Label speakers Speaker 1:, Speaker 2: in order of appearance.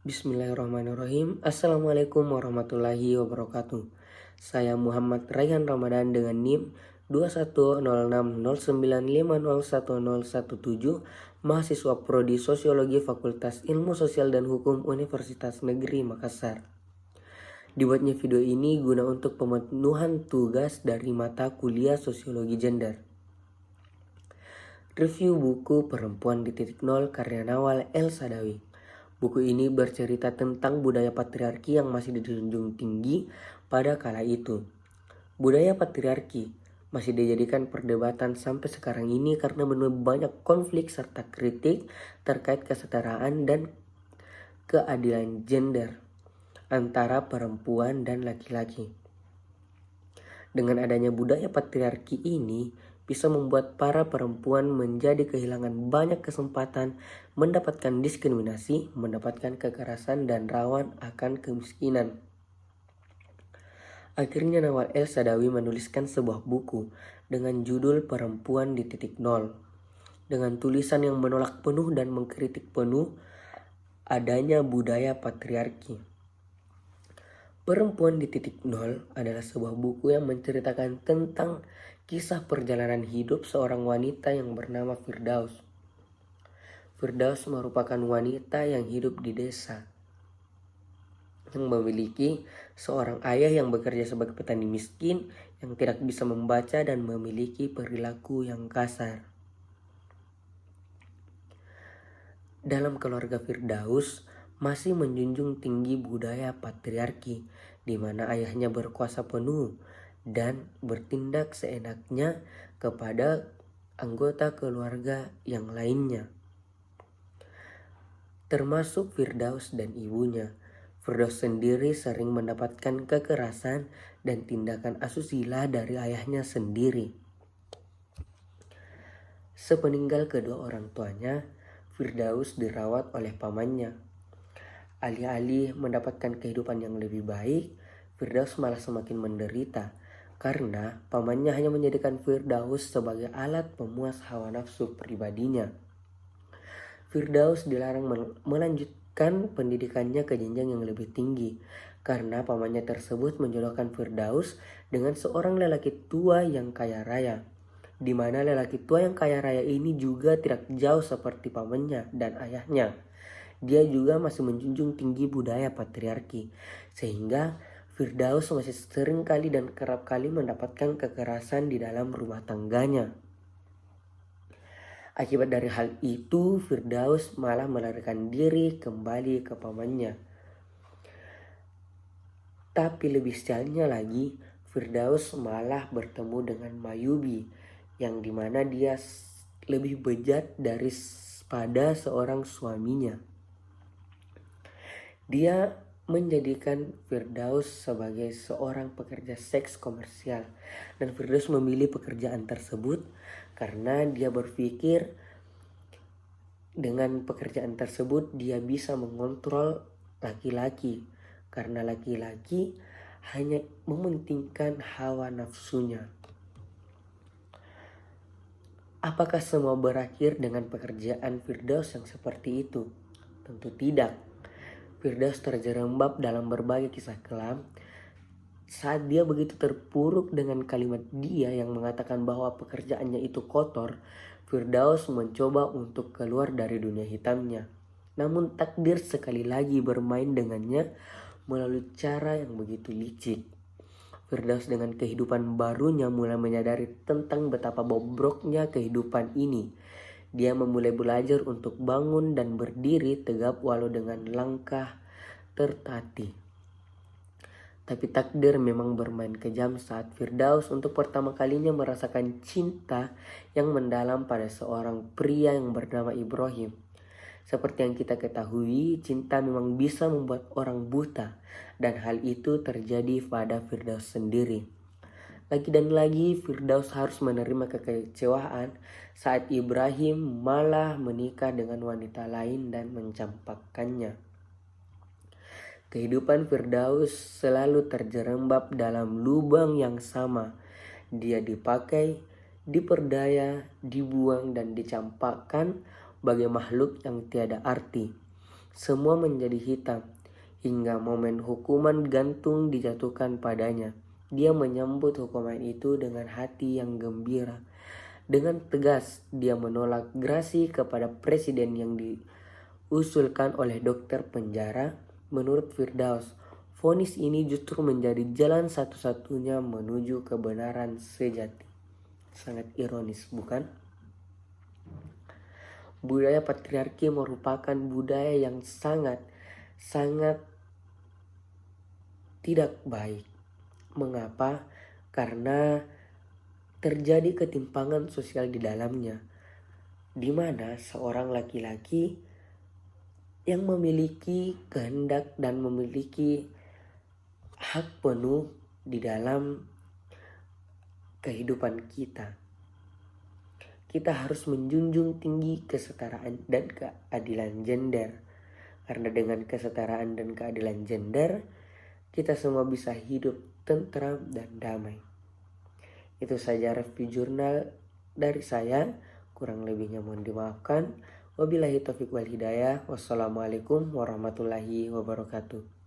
Speaker 1: Bismillahirrahmanirrahim. Assalamualaikum warahmatullahi wabarakatuh. Saya Muhammad Rayhan Ramadan dengan NIM 210609501017, mahasiswa Prodi Sosiologi Fakultas Ilmu Sosial dan Hukum Universitas Negeri Makassar. Dibuatnya video ini guna untuk pemenuhan tugas dari mata kuliah Sosiologi Gender. Review buku Perempuan di Titik Nol karya Nawal El Saadawi. Buku ini bercerita tentang budaya patriarki yang masih dijunjung tinggi pada kala itu. Budaya patriarki masih dijadikan perdebatan sampai sekarang ini karena menuai banyak konflik serta kritik terkait kesetaraan dan keadilan gender antara perempuan dan laki-laki. Dengan adanya budaya patriarki ini bisa membuat para perempuan menjadi kehilangan banyak kesempatan mendapatkan diskriminasi, mendapatkan kekerasan, dan rawan akan kemiskinan. Akhirnya Nawal El Saadawi menuliskan sebuah buku dengan judul Perempuan di Titik Nol, dengan tulisan yang menolak penuh dan mengkritik penuh adanya budaya patriarki. Perempuan di Titik Nol adalah sebuah buku yang menceritakan tentang kisah perjalanan hidup seorang wanita yang bernama Firdaus. Firdaus merupakan wanita yang hidup di desa, yang memiliki seorang ayah yang bekerja sebagai petani miskin, yang tidak bisa membaca dan memiliki perilaku yang kasar. Dalam keluarga Firdaus masih menjunjung tinggi budaya patriarki, di mana ayahnya berkuasa penuh dan bertindak seenaknya kepada anggota keluarga yang lainnya, termasuk Firdaus dan ibunya. Firdaus sendiri sering mendapatkan kekerasan dan tindakan asusila dari ayahnya sendiri. Sepeninggal kedua orang tuanya, Firdaus dirawat oleh pamannya. Alih-alih mendapatkan kehidupan yang lebih baik, Firdaus malah semakin menderita karena pamannya hanya menjadikan Firdaus sebagai alat pemuas hawa nafsu pribadinya. Firdaus dilarang melanjutkan pendidikannya ke jenjang yang lebih tinggi karena pamannya tersebut menjodohkan Firdaus dengan seorang lelaki tua yang kaya raya, di mana lelaki tua yang kaya raya ini juga tidak jauh seperti pamannya dan ayahnya. Dia juga masih menjunjung tinggi budaya patriarki, sehingga Firdaus masih sering kali dan kerap kali mendapatkan kekerasan di dalam rumah tangganya. Akibat dari hal itu, Firdaus malah melarikan diri kembali ke pamannya. Tapi lebih sialnya lagi, Firdaus malah bertemu dengan Mayubi, yang dimana dia lebih bejat daripada seorang suaminya. Dia menjadikan Firdaus sebagai seorang pekerja seks komersial, dan Firdaus memilih pekerjaan tersebut karena dia berpikir dengan pekerjaan tersebut dia bisa mengontrol laki-laki, karena laki-laki hanya mementingkan hawa nafsunya. Apakah semua berakhir dengan pekerjaan Firdaus yang seperti itu? Tentu tidak. Firdaus terjerembab dalam berbagai kisah kelam. Saat dia begitu terpuruk dengan kalimat dia yang mengatakan bahwa pekerjaannya itu kotor, Firdaus mencoba untuk keluar dari dunia hitamnya. Namun takdir sekali lagi bermain dengannya melalui cara yang begitu licik. Firdaus dengan kehidupan barunya mulai menyadari tentang betapa bobroknya kehidupan ini. Dia memulai belajar untuk bangun dan berdiri tegap walau dengan langkah tertatih. Tapi takdir memang bermain kejam saat Firdaus untuk pertama kalinya merasakan cinta yang mendalam pada seorang pria yang bernama Ibrahim. Seperti yang kita ketahui, cinta memang bisa membuat orang buta, dan hal itu terjadi pada Firdaus sendiri. Lagi dan lagi Firdaus harus menerima kekecewaan saat Ibrahim malah menikah dengan wanita lain dan mencampakkannya. Kehidupan Firdaus selalu terjerembab dalam lubang yang sama. Dia dipakai, diperdaya, dibuang dan dicampakkan bagai makhluk yang tiada arti. semua menjadi hitam, hingga momen hukuman gantung dijatuhkan padanya. Dia menyambut hukuman itu dengan hati yang gembira. Dengan tegas, dia menolak gerasi kepada presiden yang diusulkan oleh dokter penjara. Menurut Firdaus, vonis ini justru menjadi jalan satu-satunya menuju kebenaran sejati. Sangat ironis, bukan? Budaya patriarki merupakan budaya yang sangat tidak baik. Mengapa? Karena terjadi ketimpangan sosial di dalamnya, di mana seorang laki-laki yang memiliki kehendak dan memiliki hak penuh di dalam kehidupan kita. Kita harus menjunjung tinggi kesetaraan dan keadilan gender. Karena dengan kesetaraan dan keadilan gender, kita semua bisa hidup tentram dan damai. Itu saja review jurnal dari saya. Kurang lebihnya mohon dimaafkan. Wabillahi taufiq wal hidayah. Wassalamualaikum warahmatullahi wabarakatuh.